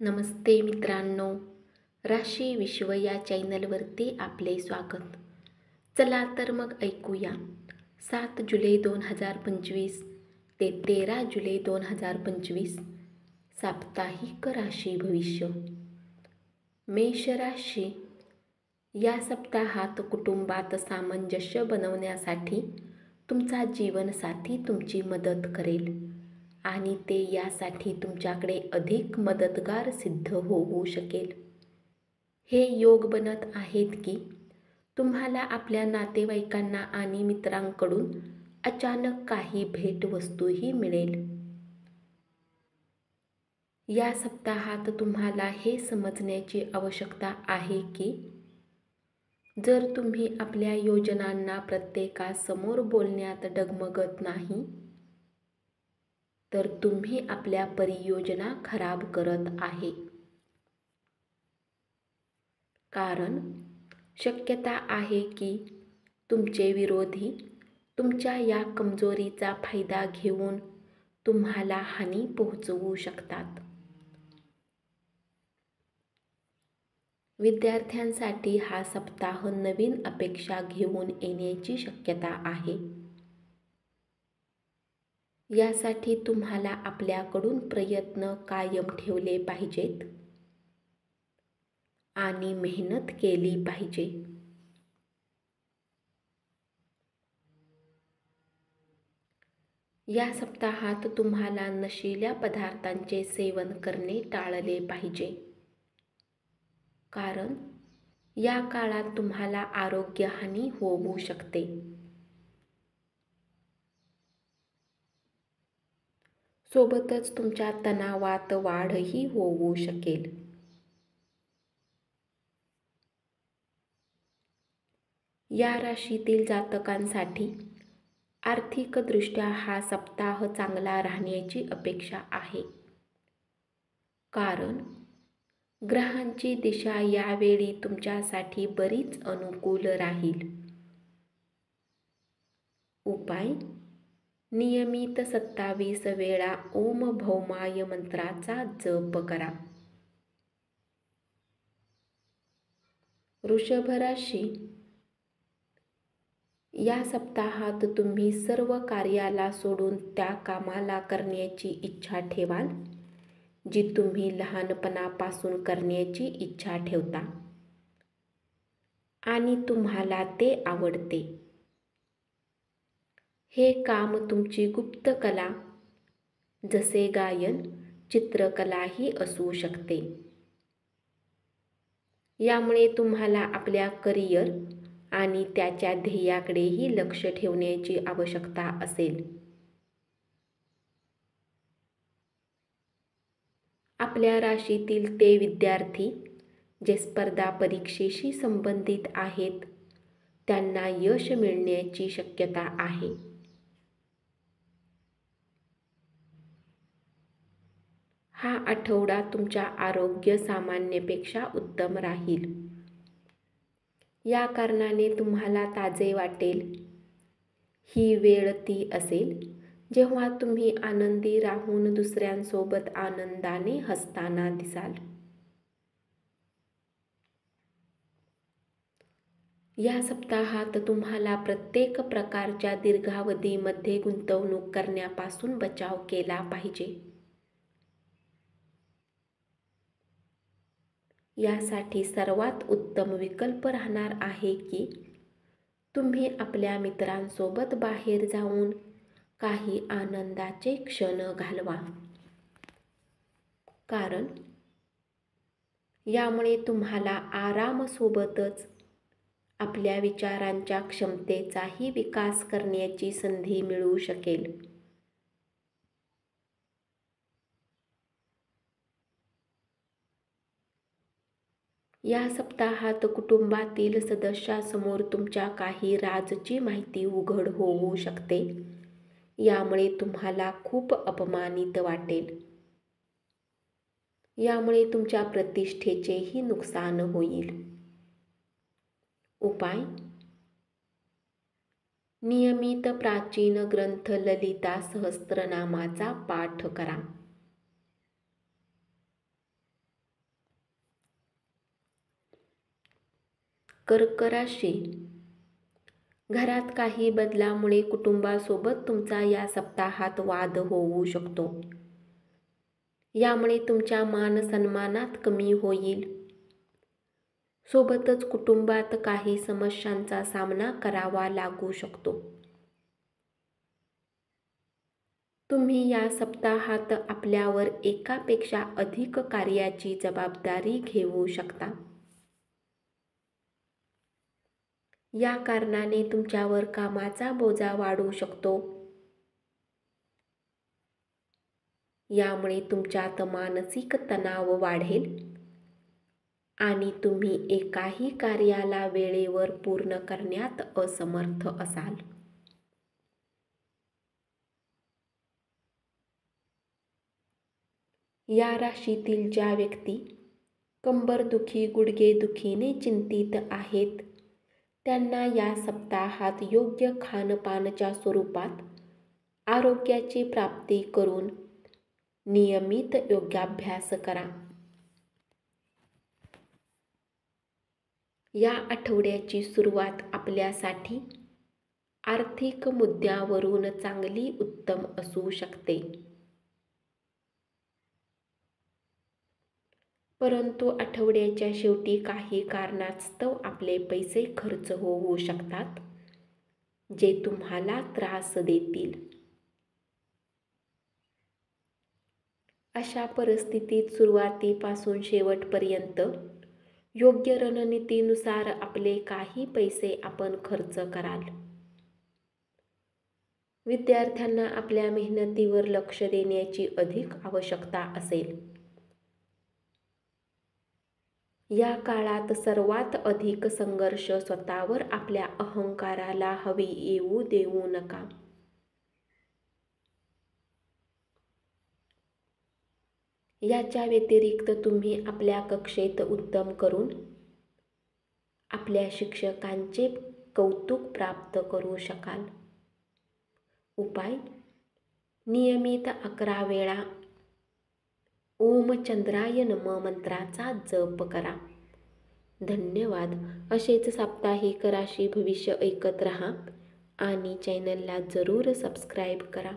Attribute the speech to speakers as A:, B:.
A: नमस्ते मित्रांनो, राशी विश्व या चॅनलवरती आपले स्वागत. चला तर मग ऐकूया 7 जुलै 2025 ते 13 जुलै 2025 साप्ताहिक राशी भविष्य. मेष राशी. या सप्ताहात कुटुंबात सामंजस्य बनवण्यासाठी तुमचा जीवनसाथी तुमची मदत करेल आणि ते यासाठी तुमच्याकडे अधिक मदतगार सिद्ध होऊ शकेल. हे योग बनत आहेत की तुम्हाला आपल्या नातेवाईकांना आणि मित्रांकडून अचानक काही भेटवस्तूही मिळेल. या सप्ताहात तुम्हाला हे समजण्याची आवश्यकता आहे की जर तुम्ही आपल्या योजनांना प्रत्येकासमोर बोलण्यात डगमगत नाही तर तुम्ही आपल्या परियोजना खराब करत आहे. कारण शक्यता आहे की तुमचे विरोधी तुमच्या या कमजोरीचा फायदा घेऊन तुम्हाला हानी पोहोचवू शकतात. विद्यार्थ्यांसाठी हा सप्ताह नवीन अपेक्षा घेऊन येण्याची शक्यता आहे. यासाठी तुम्हाला आपल्याकडून प्रयत्न कायम ठेवले पाहिजेत आणि मेहनत केली पाहिजे. या सप्ताहात तुम्हाला नशिल्या पदार्थांचे सेवन करणे टाळले पाहिजे. कारण या काळात तुम्हाला आरोग्यहानी होऊ शकते. सोबतच तुमच्या तणावात वाढही होऊ शकेल. या राशीतील जातकांसाठी आर्थिकदृष्ट्या हा सप्ताह चांगला राहण्याची अपेक्षा आहे. कारण ग्रहांची दिशा यावेळी तुमच्यासाठी बरीच अनुकूल राहील. उपाय: नियमित 27 वेळा ओम भौमाय मंत्राचा जप करा. वृषभ राशी. या सप्ताहात तुम्ही सर्व कार्याला सोडून त्या कामाला करण्याची इच्छा ठेवाल जी तुम्ही लहानपणापासून करण्याची इच्छा ठेवता आणि तुम्हाला ते आवडते. हे काम तुमची गुप्त कला जसे गायन, चित्रकलाही असू शकते. यामुळे तुम्हाला आपल्या करिअर आणि त्याच्या ध्येयाकडेही लक्ष ठेवण्याची आवश्यकता असेल. आपल्या राशीतील ते विद्यार्थी जे स्पर्धा परीक्षेशी संबंधित आहेत त्यांना यश मिळण्याची शक्यता आहे. हा आठवडा तुमच्या आरोग्य सामान्यपेक्षा उत्तम राहील. या कारणाने तुम्हाला ताजे वाटेल. ही वेळ ती असेल जेव्हा तुम्ही आनंदी राहून दुसऱ्यांसोबत आनंदाने हसताना दिसाल. या सप्ताहात तुम्हाला प्रत्येक प्रकारच्या दीर्घावधीमध्ये गुंतवणूक करण्यापासून बचाव केला पाहिजे. यासाठी सर्वात उत्तम विकल्प राहणार आहे की तुम्ही आपल्या मित्रांसोबत बाहेर जाऊन काही आनंदाचे क्षण घालवा. कारण यामुळे तुम्हाला आरामासोबतच आपल्या विचारांच्या क्षमतेचाही विकास करण्याची संधी मिळू शकेल. या सप्ताहात कुटुंबातील सदस्यासमोर तुमच्या काही राजची माहिती उघड होऊ शकते. यामुळे तुम्हाला खूप अपमानित वाटेल. यामुळे तुमच्या प्रतिष्ठेचेही नुकसान होईल. उपाय: नियमित प्राचीन ग्रंथ ललिता सहस्त्रनामाचा पाठ करा. कर्क राशी, घरात काही बदलामुळे कुटुंबासोबत तुमचा या सप्ताहात वाद होऊ शकतो. यामुळे तुमच्या मान सन्मानात कमी होईल. सोबतच कुटुंबात काही समस्यांचा सामना करावा लागू शकतो. तुम्ही या सप्ताहात आपल्यावर एकापेक्षा अधिक कार्याची जबाबदारी घेऊ शकता. या कारणाने तुमच्यावर कामाचा बोजा वाढू शकतो. यामुळे तुमच्यात मानसिक तणाव वाढेल आणि तुम्ही एकाही कार्याला वेळेवर पूर्ण करण्यात असमर्थ असाल. या राशीतील ज्या व्यक्ती कंबरदुखी, गुडघेदुखीने चिंतित आहेत, त्यांना या सप्ताहात योग्य खानपानच्या स्वरूपात आरोग्याची प्राप्ती करून नियमित योगाभ्यास करा. या आठवड्याची सुरुवात आपल्यासाठी आर्थिक मुद्द्यावरून चांगली उत्तम असू शकते. परंतु आठवड्याच्या शेवटी काही कारणास्तव आपले पैसे खर्च होऊ शकतात, जे तुम्हाला त्रास देतील. अशा परिस्थितीत सुरुवातीपासून शेवटपर्यंत योग्य रणनीतीनुसार आपले काही पैसे आपण खर्च कराल. विद्यार्थ्यांना आपल्या मेहनतीवर लक्ष देण्याची अधिक आवश्यकता असेल. या काळात सर्वात अधिक संघर्ष स्वतःवर आपल्या अहंकाराला हवी येऊ देऊ नका. याच्या व्यतिरिक्त तुम्ही आपल्या कक्षेत उत्तम करून आपल्या शिक्षकांचे कौतुक प्राप्त करू शकाल. उपाय: नियमित 11 वेळा ओम चंद्राय नमः मंत्राचा जप करा. धन्यवाद. असेच साप्ताहिक राशी भविष्य ऐकत रहा आणि चॅनलला जरूर सबस्क्राईब करा.